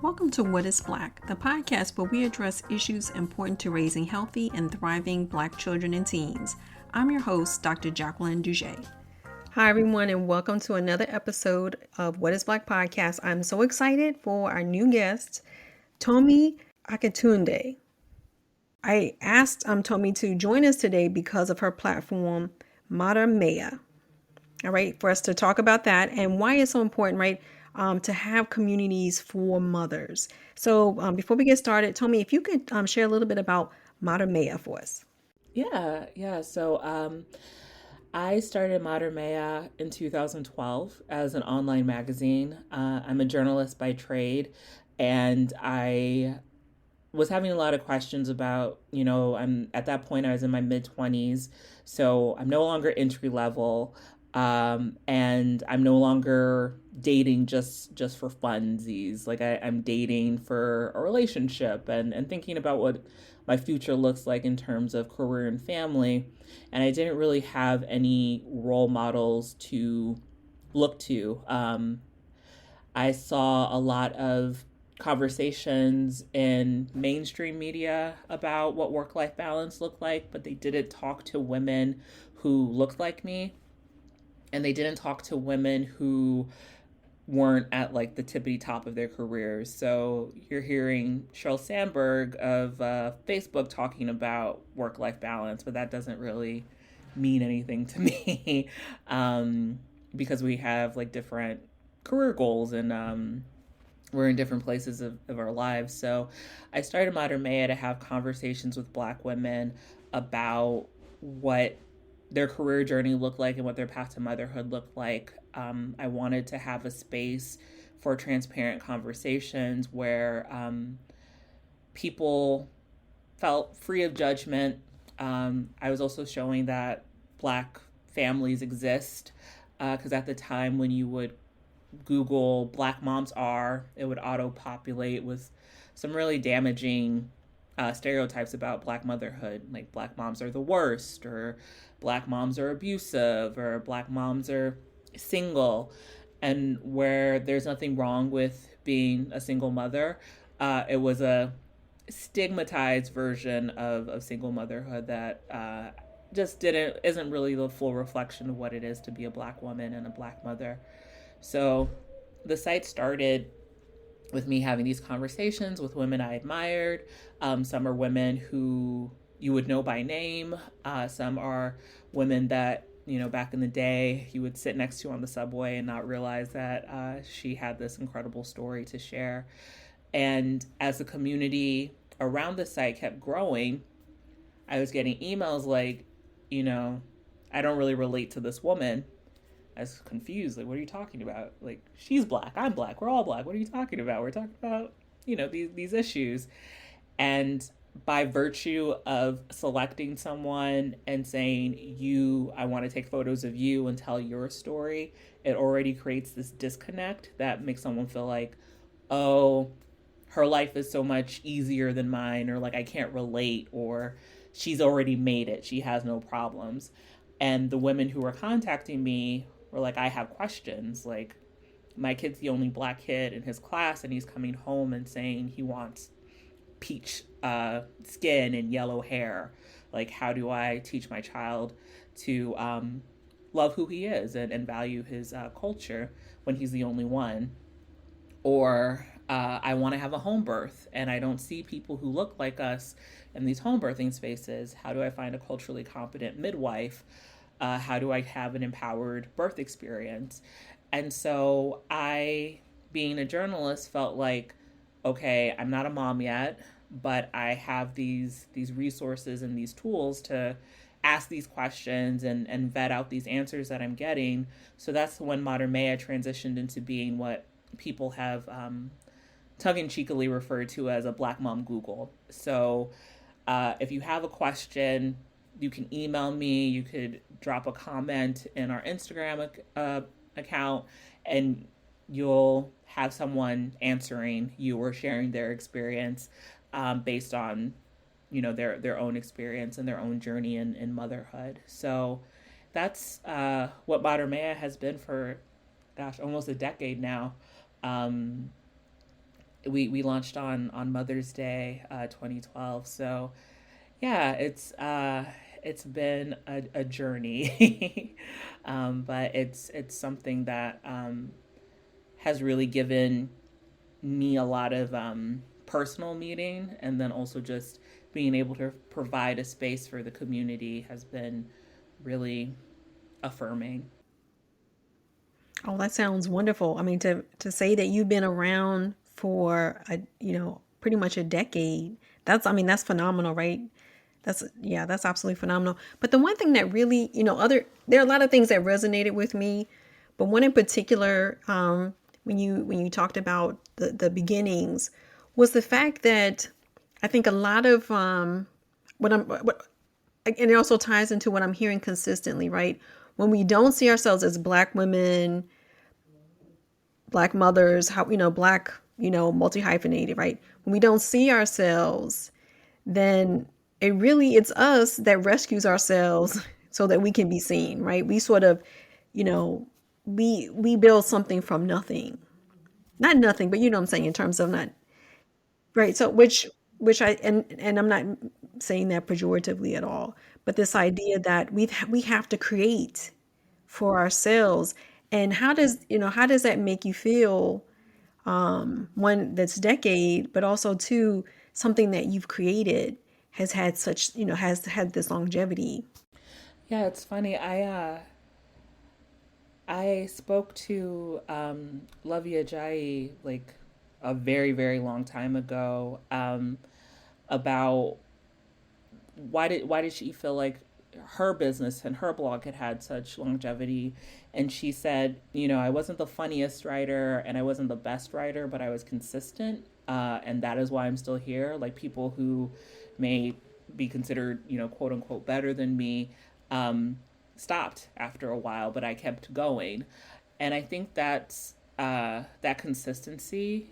Welcome to What is Black, the podcast where we address issues important to raising healthy and thriving Black children and teens. I'm your host, Dr. Jacqueline Duget. Hi, everyone, and welcome to another episode of What is Black podcast. I'm so excited for our new guest, Tomi Akitunde. I asked Tomi to join us today because of her platform, motherhood. All right, for us to talk about that and why it's so important, right, to have communities for mothers. So before we get started, Tomi, if you could share a little bit about motherhood for us. Yeah. So I started Modern Maya in 2012 as an online magazine. I'm a journalist by trade, and I was having a lot of questions about, I'm at that point I was in my mid 20s, so I'm no longer entry level, and I'm no longer dating just for funsies. Like I'm dating for a relationship and thinking about what my future looks like in terms of career and family. And I didn't really have any role models to look to. I saw a lot of conversations in mainstream media about what work life balance looked like, but they didn't talk to women who looked like me. And they didn't talk to women who weren't at like the tippity top of their careers. So you're hearing Sheryl Sandberg of Facebook talking about work life balance, but that doesn't really mean anything to me because we have like different career goals and we're in different places of our lives. So I started Modern Maya to have conversations with Black women about what their career journey looked like and what their path to motherhood looked like. I wanted to have a space for transparent conversations where people felt free of judgment. I was also showing that Black families exist because at the time when you would Google Black moms are, it would auto populate with some really damaging stereotypes about Black motherhood. Like Black moms are the worst, or Black moms are abusive, or Black moms are single. And where there's nothing wrong with being a single mother, it was a stigmatized version of single motherhood that just isn't really the full reflection of what it is to be a Black woman and a Black mother. So the site started with me having these conversations with women I admired. Some are women who you would know by name. Some are women that, back in the day, you would sit next to on the subway and not realize that she had this incredible story to share. And as the community around the site kept growing, I was getting emails like, I don't really relate to this woman. I was confused. Like, what are you talking about? Like, she's Black, I'm Black, we're all Black. What are you talking about? We're talking about, these issues. And by virtue of selecting someone and saying, I want to take photos of you and tell your story, it already creates this disconnect that makes someone feel like, oh, her life is so much easier than mine, or like I can't relate, or she's already made it, she has no problems. And the women who were contacting me were like, I have questions. Like, my kid's the only Black kid in his class, and he's coming home and saying he wants peach skin and yellow hair. Like, how do I teach my child to love who he is and value his culture when he's the only one? Or I want to have a home birth and I don't see people who look like us in these home birthing spaces. How do I find a culturally competent midwife? How do I have an empowered birth experience? And so I, being a journalist, felt like, okay, I'm not a mom yet, but I have these resources and these tools to ask these questions and vet out these answers that I'm getting. So that's when Modern Maya transitioned into being what people have tongue-in-cheekily referred to as a Black Mom Google. So if you have a question, you can email me, you could drop a comment in our Instagram account, and you'll have someone answering you or sharing their experience based on, their own experience and their own journey in motherhood. So that's what Modern Maya has been for, almost a decade now. we launched on Mother's Day, 2012. So yeah, it's been a journey, but it's something that has really given me a lot of personal meaning, and then also just being able to provide a space for the community has been really affirming. Oh, that sounds wonderful. I mean, to say that you've been around for pretty much a decade. I mean, that's phenomenal, right? Yeah, that's absolutely phenomenal. But the one thing that really, there are a lot of things that resonated with me, but one in particular, when you talked about the beginnings, was the fact that I think a lot of what and it also ties into what I'm hearing consistently, right? When we don't see ourselves as Black women, Black mothers, how Black, multi hyphenated, right? When we don't see ourselves, then it's us that rescues ourselves so that we can be seen, right? We sort of, you know, we build something from nothing, not nothing, but you know what I'm saying in terms of not right. So which and I'm not saying that pejoratively at all, but this idea that we have to create for ourselves. And how does that make you feel? One, that's decade, but also two, something that you've created has had such, has had this longevity. Yeah, it's funny. I spoke to Lovia Ajayi like a very, very long time ago, about why did she feel like her business and her blog had had such longevity. And she said, I wasn't the funniest writer and I wasn't the best writer, but I was consistent, and that is why I'm still here. Like, people who may be considered, quote unquote, better than me, stopped after a while, but I kept going. And I think that consistency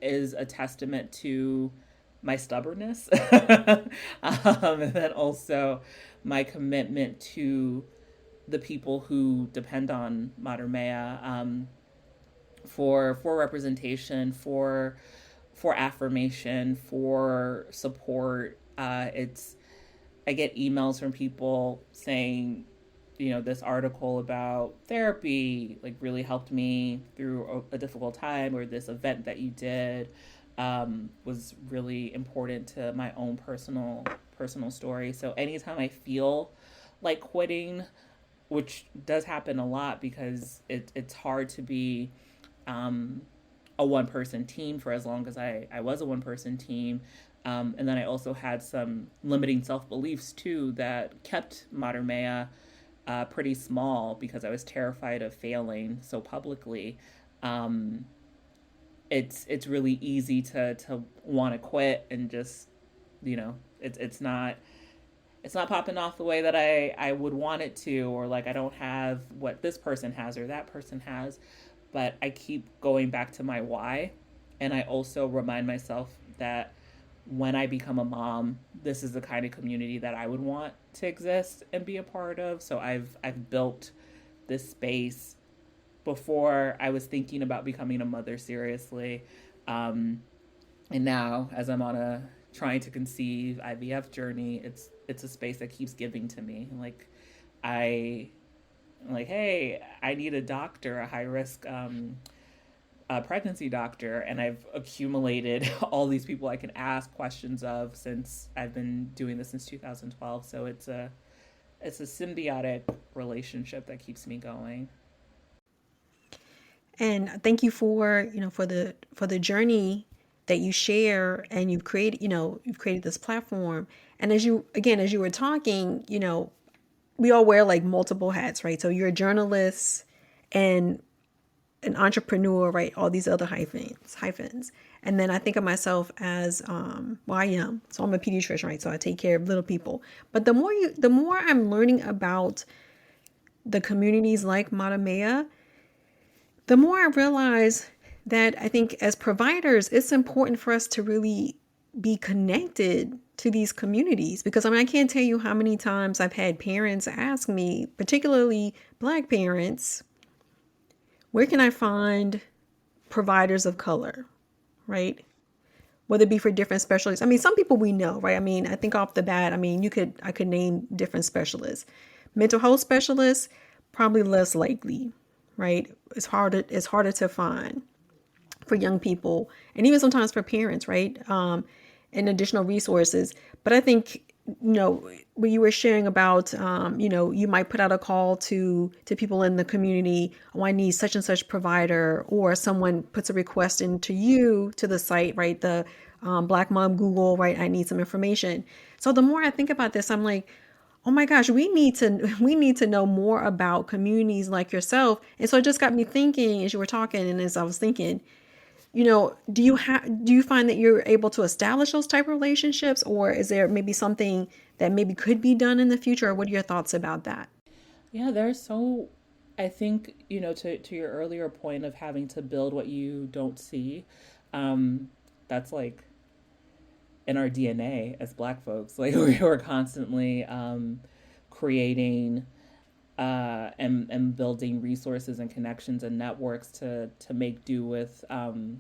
is a testament to my stubbornness, and then also my commitment to the people who depend on Mater for representation, for affirmation, for support. It's I get emails from people saying, this article about therapy like really helped me through a difficult time, or this event that you did was really important to my own personal story. So anytime I feel like quitting, which does happen a lot because it's hard to be um, a one person team for as long as I was a one person team. And then I also had some limiting self beliefs too that kept Mater Mea pretty small because I was terrified of failing so publicly. Um, it's really easy to want to quit and just it's not popping off the way that I would want it to, or like I don't have what this person has or that person has. But I keep going back to my why, and I also remind myself that when I become a mom, this is the kind of community that I would want to exist and be a part of. So I've built this space before I was thinking about becoming a mother seriously. Um, and now, as I'm on a trying to conceive IVF journey, it's a space that keeps giving to me. Like, I like, hey, I need a doctor, a high risk pregnancy doctor, and I've accumulated all these people I can ask questions of since I've been doing this since 2012. So it's a symbiotic relationship that keeps me going. And thank you for, for the journey that you share, and you've created this platform. And as you were talking, we all wear like multiple hats, right? So you're a journalist and an entrepreneur, right? All these other hyphens. And then I think of myself as, well, I am. So I'm a pediatrician, right? So I take care of little people. But the more I'm learning about the communities like Mater Mea, the more I realize that I think as providers, it's important for us to really be connected to these communities. Because I mean, I can't tell you how many times I've had parents ask me, particularly Black parents, where can I find providers of color, right? Whether it be for different specialties. I mean, some people we know, right? I mean, I think off the bat, I mean, I could name different specialists. Mental health specialists, probably less likely, right? It's harder to find for young people and even sometimes for parents, right? And additional resources. But I think, when you were sharing about, you might put out a call to people in the community, oh, I need such and such provider, or someone puts a request into you to the site, right? The Black Mom Google, right? I need some information. So the more I think about this, I'm like, oh my gosh, we need to know more about communities like yourself. And so it just got me thinking as you were talking, and as I was thinking, do you find that you're able to establish those type of relationships, or is there maybe something that maybe could be done in the future? Or what are your thoughts about that? Yeah, there's so, I think, to your earlier point of having to build what you don't see, that's like in our DNA as Black folks. Like we're constantly creating and building resources and connections and networks to make do with when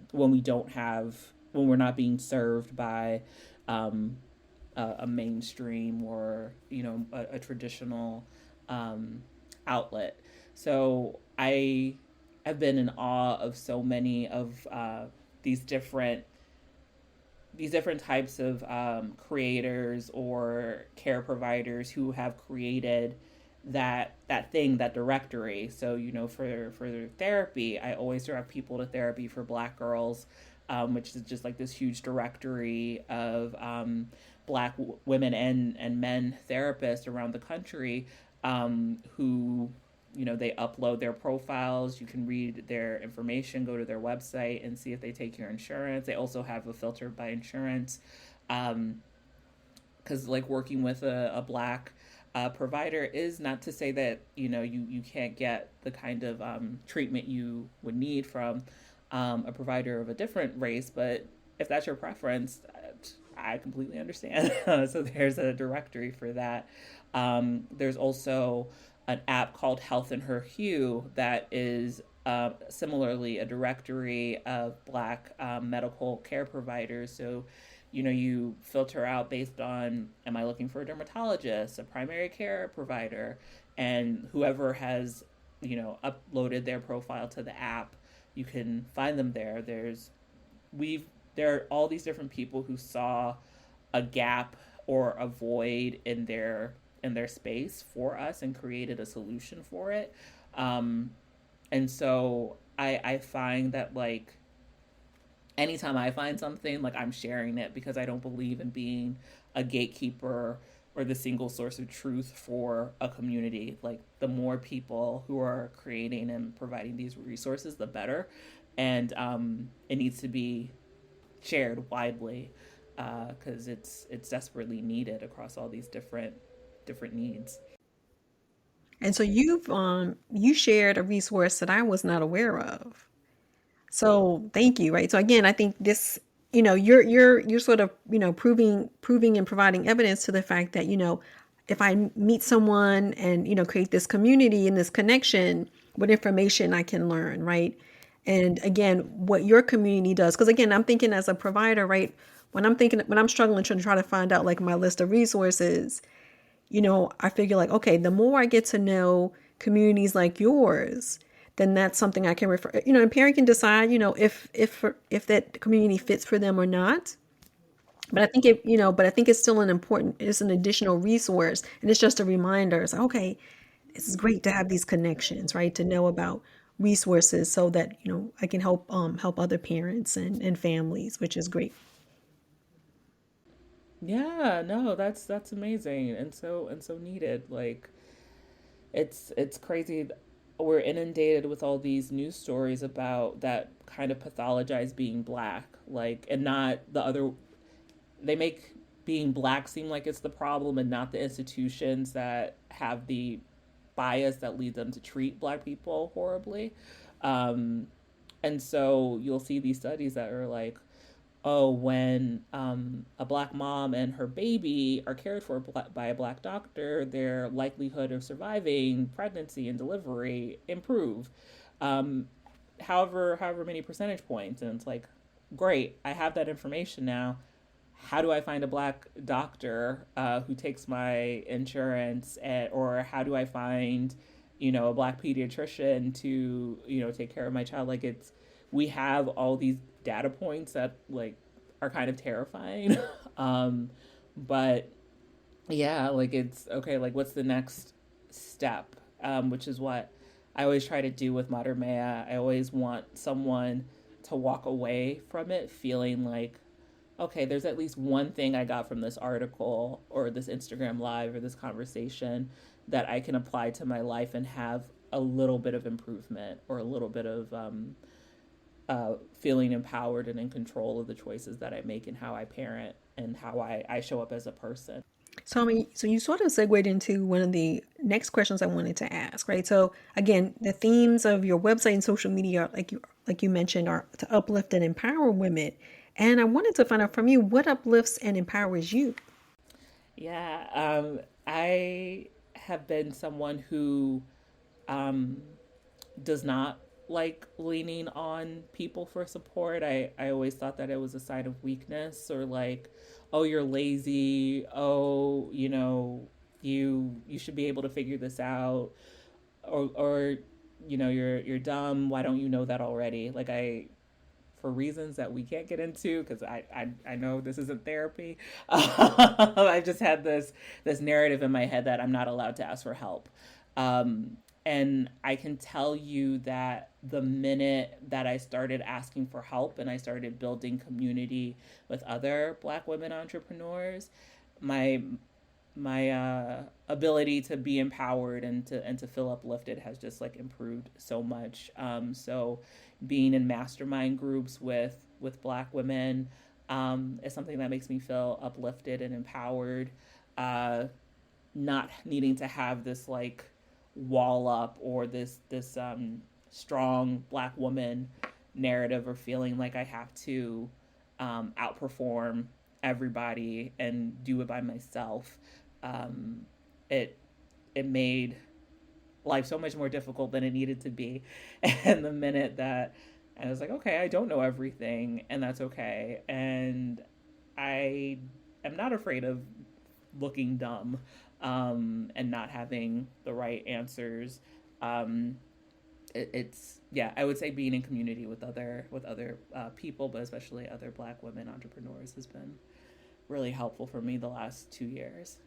we're not being served by a mainstream or a traditional outlet. So I have been in awe of so many of these different types of creators or care providers who have created that directory. So for therapy, I always direct people to Therapy for Black Girls, which is just like this huge directory of Black women and men therapists around the country, who they upload their profiles. You can read their information, go to their website and see if they take your insurance. They also have a filter by insurance, because like working with a Black provider is not to say that you can't get the kind of treatment you would need from a provider of a different race, but if that's your preference, I completely understand. So there's a directory for that. There's also an app called Health in Her Hue that is similarly a directory of Black medical care providers. So you filter out based on, am I looking for a dermatologist, a primary care provider, and whoever has uploaded their profile to the app, you can find them there. There are all these different people who saw a gap or a void in their space for us and created a solution for it. And so I find that, like, anytime I find something, like, I'm sharing it, because I don't believe in being a gatekeeper or the single source of truth for a community. Like, the more people who are creating and providing these resources, the better. And it needs to be shared widely, because it's desperately needed across all these different needs. And so you shared a resource that I was not aware of. So thank you, right? So again, I think this, you're sort of, proving and providing evidence to the fact that, if I meet someone and, create this community and this connection, what information I can learn, right? And again, what your community does. Because again, I'm thinking as a provider, right? When I'm struggling to try to find out like my list of resources, I figure like, okay, the more I get to know communities like yours, then that's something I can refer, and parent can decide, if that community fits for them or not. But I think it's still it's an additional resource, and it's just a reminder. It's like, okay, it's great to have these connections, right? To know about resources so that, I can help other parents and families, which is great. Yeah, no, that's amazing and so needed. Like, it's crazy. We're inundated with all these news stories about that kind of pathologize being Black, like, and not the other. They make being Black seem like it's the problem and not the institutions that have the bias that lead them to treat Black people horribly. Um, and so you'll see these studies that are like, oh, when a Black mom and her baby are cared for by a Black doctor, their likelihood of surviving pregnancy and delivery improve. Um, however many percentage points, and it's like, great, I have that information now. How do I find a black doctor who takes my insurance, or how do I find, a black pediatrician to, take care of my child? Like, we have all these data points that like are kind of terrifying. But yeah, like it's okay, like what's the next step? Which is what I always try to do with Mater Mea. I always want someone to walk away from it feeling like, okay, there's at least one thing I got from this article or this Instagram live or this conversation that I can apply to my life and have a little bit of improvement or a little bit of feeling empowered and in control of the choices that I make and how I parent and how I show up as a person. So, I mean, so you sort of segued into one of the next questions I wanted to ask, right? So, again, the themes of your website and social media, like you mentioned, are to uplift and empower women. And I wanted to find out from you what uplifts and empowers you. Yeah, I have been someone who um, does not like leaning on people for support. I always thought that it was a sign of weakness, or like, oh, you're lazy. Oh, you should be able to figure this out, or you're dumb. Why don't you know that already? Like, for reasons that we can't get into because I know this isn't therapy. I just had this narrative in my head that I'm not allowed to ask for help. Um, and I can tell you that the minute that I started asking for help and I started building community with other Black women entrepreneurs, my ability to be empowered and to feel uplifted has just like improved so much. So being in mastermind groups with Black women is something that makes me feel uplifted and empowered. Not needing to have this like wall up or this strong Black woman narrative, or feeling like I have to outperform everybody and do it by myself. um, it it made life so much more difficult than it needed to be. And the minute that I was like, okay, I don't know everything, and that's okay, and I am not afraid of looking dumb, and not having the right answers. Um, it's yeah, I would say being in community with other people, but especially other Black women entrepreneurs, has been really helpful for me the last 2 years.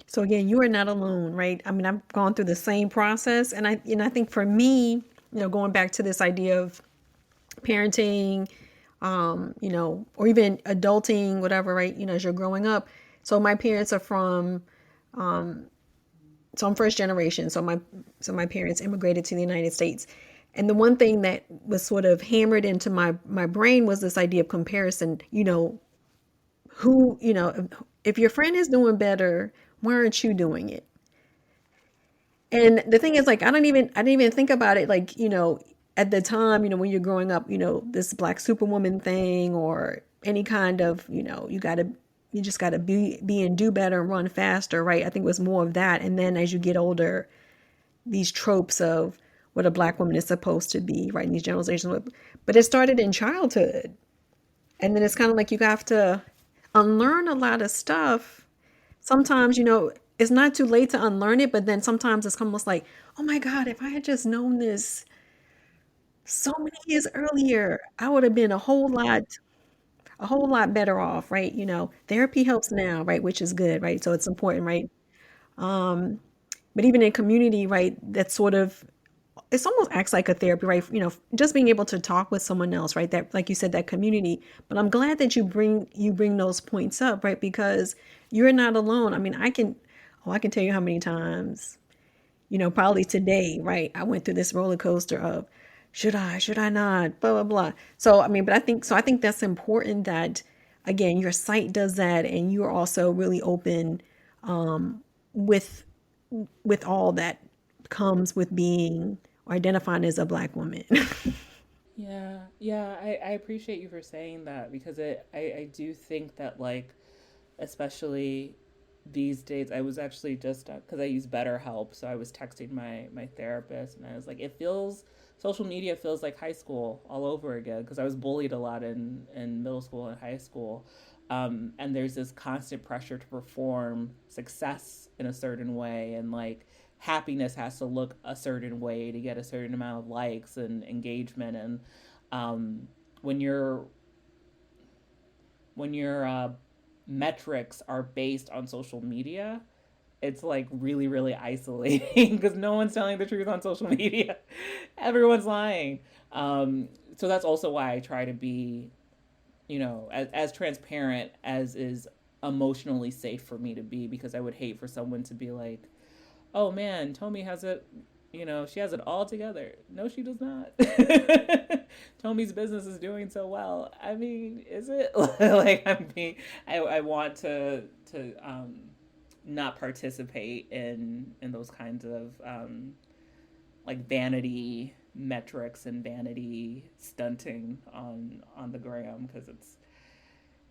So again, you are not alone, right? I mean, I've gone through the same process, and I think for me, going back to this idea of parenting, or even adulting, whatever, right? As you're growing up. So my parents are from, so I'm first generation. So my parents immigrated to the United States. And the one thing that was sort of hammered into my brain was this idea of comparison. Who, if your friend is doing better, why aren't you doing it? And the thing is, like, I didn't even think about it, like, at the time, when you're growing up, this Black Superwoman thing, or any kind of, you just gotta be and do better and run faster, right? I think it was more of that. And then as you get older, these tropes of what a Black woman is supposed to be, right? And these generalizations, but it started in childhood. And then it's kind of like you have to unlearn a lot of stuff. Sometimes, it's not too late to unlearn it, but then sometimes it's almost like, oh my God, if I had just known this so many years earlier, I would have been a whole lot better off, right? Therapy helps now, right? Which is good, right? So it's important, right? But even in community, right, that sort of, it's almost acts like a therapy, right? Just being able to talk with someone else, right? That, like you said, that community. But I'm glad that you bring those points up, right? Because you're not alone. I mean, I can tell you how many times, probably today, right? I went through this roller coaster of should I not, blah, blah, blah. So, I mean, but I think that's important that, again, your site does that, and you're also really open with with all that comes with being or identifying as a Black woman. Yeah, yeah, I appreciate you for saying that, because I do think that, like, especially these days, I was actually just because I use BetterHelp, so I was texting my therapist, and I was like, it feels social media feels like high school all over again because I was bullied a lot in middle school and high school. And there's this constant pressure to perform success in a certain way, and like happiness has to look a certain way to get a certain amount of likes and engagement. And um, when your metrics are based on social media, it's like really, really isolating because no one's telling the truth on social media. Everyone's lying. So that's also why I try to be, as transparent as is emotionally safe for me to be, because I would hate for someone to be like, oh man, Tomi has it, she has it all together. No, she does not. Tomi's business is doing so well. I mean, is it? Like, I want to not participate in those kinds of like vanity metrics and vanity stunting on the gram, because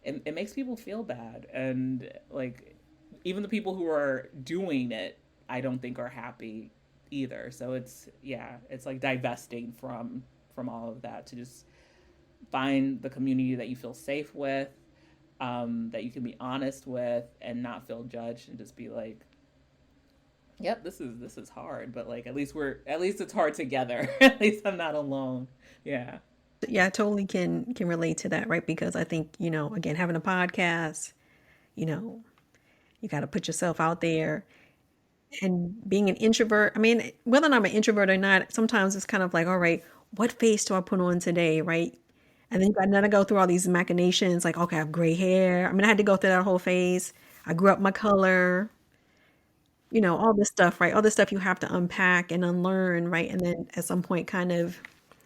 it makes people feel bad, and like even the people who are doing it I don't think are happy either. So it's like divesting from all of that to just find the community that you feel safe with, that you can be honest with and not feel judged, and just be like, yep, this is hard, but like at least it's hard together. At least I'm not alone. Yeah. Yeah, I totally can relate to that, right? Because I think, again, having a podcast, you know, you got to put yourself out there. And being an introvert, I mean, whether or not I'm an introvert or not, sometimes it's kind of like, all right, what face do I put on today, right? And then you got to go through all these machinations, like, okay, I have gray hair. I mean, I had to go through that whole phase. I grew up my color, all this stuff, right? All this stuff you have to unpack and unlearn, right? And then at some point, kind of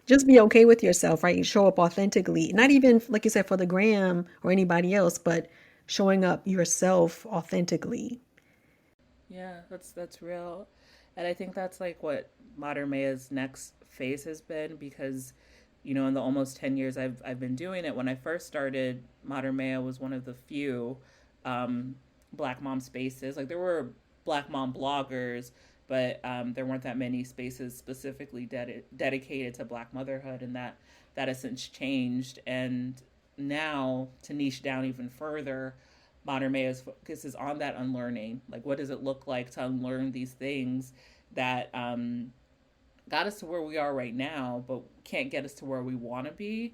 just be okay with yourself, right? You show up authentically, not even, like you said, for the gram or anybody else, but showing up yourself authentically. Yeah, that's real. And I think that's like what Modern Maya's next phase has been, because in the almost 10 years I've been doing it, when I first started, Modern Maya was one of the few um, Black mom spaces. Like there were Black mom bloggers, but there weren't that many spaces specifically dedicated to Black motherhood, and that has since changed. And now, to niche down even further, Modern Maya's focus is on that unlearning. Like, what does it look like to unlearn these things that got us to where we are right now, but can't get us to where we want to be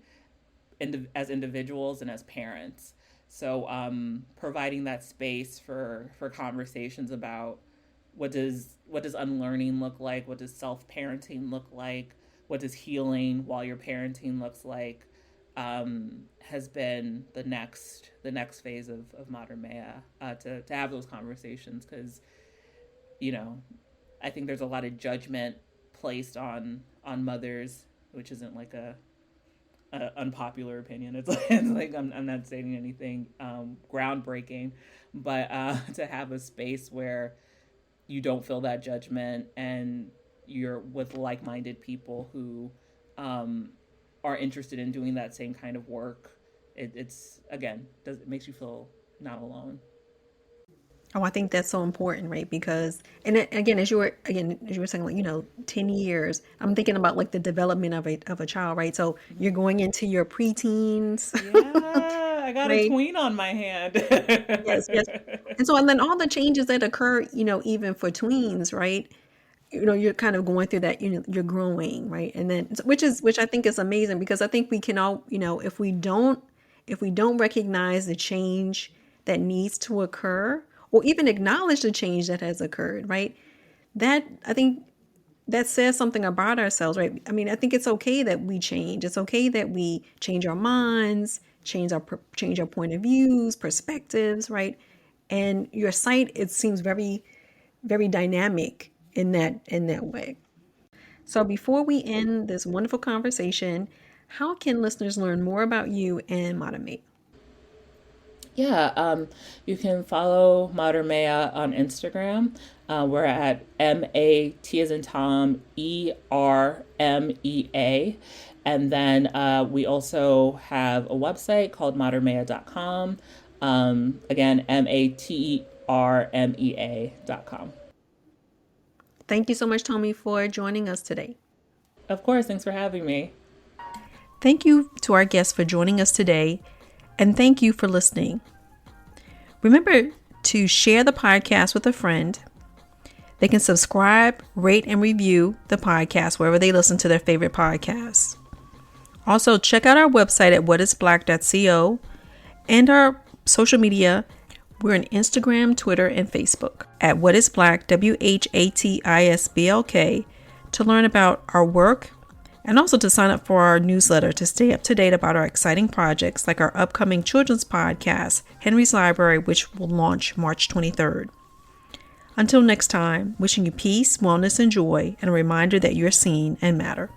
as individuals and as parents? So, providing that space for conversations about what does unlearning look like, what does self parenting look like, what does healing while you're parenting looks like, has been the next phase of Modern Maya, to have those conversations, because I think there's a lot of judgment placed on mothers, which isn't like a unpopular opinion. It's like I'm not saying anything groundbreaking, but to have a space where you don't feel that judgment, and you're with like-minded people who are interested in doing that same kind of work. It makes you feel not alone. Oh, I think that's so important, right? Because, and again, as you were saying, like, 10 years, I'm thinking about like the development of a child, right? So you're going into your preteens, Yeah, I got a right? tween on my hand. Yes, yes. And then all the changes that occur, even for tweens, right? You're kind of going through that, you're growing, right? And then, which I think is amazing, because I think we can all, if we don't recognize the change that needs to occur, or even acknowledge the change that has occurred, right? That, I think, that says something about ourselves, right? I mean, I think it's okay that we change. It's okay that we change our minds, change our point of views, perspectives, right? And your site, it seems very, very dynamic in that way. So before we end this wonderful conversation, how can listeners learn more about you and Motivate? Yeah, you can follow Modern Maya on Instagram. We're at MAT as in Tom, ERMEA. And then we also have a website called modernmaya.com. Again, MATERMEA.com. Thank you so much, Tomi, for joining us today. Of course. Thanks for having me. Thank you to our guests for joining us today, and thank you for listening. Remember to share the podcast with a friend. They can subscribe, rate, and review the podcast wherever they listen to their favorite podcasts. Also, check out our website at whatisblack.co and our social media. We're on Instagram, Twitter, and Facebook at whatisblack, WHATISBLK, to learn about our work and also to sign up for our newsletter to stay up to date about our exciting projects like our upcoming children's podcast, Henry's Library, which will launch March 23rd. Until next time, wishing you peace, wellness, and joy, and a reminder that you're seen and matter.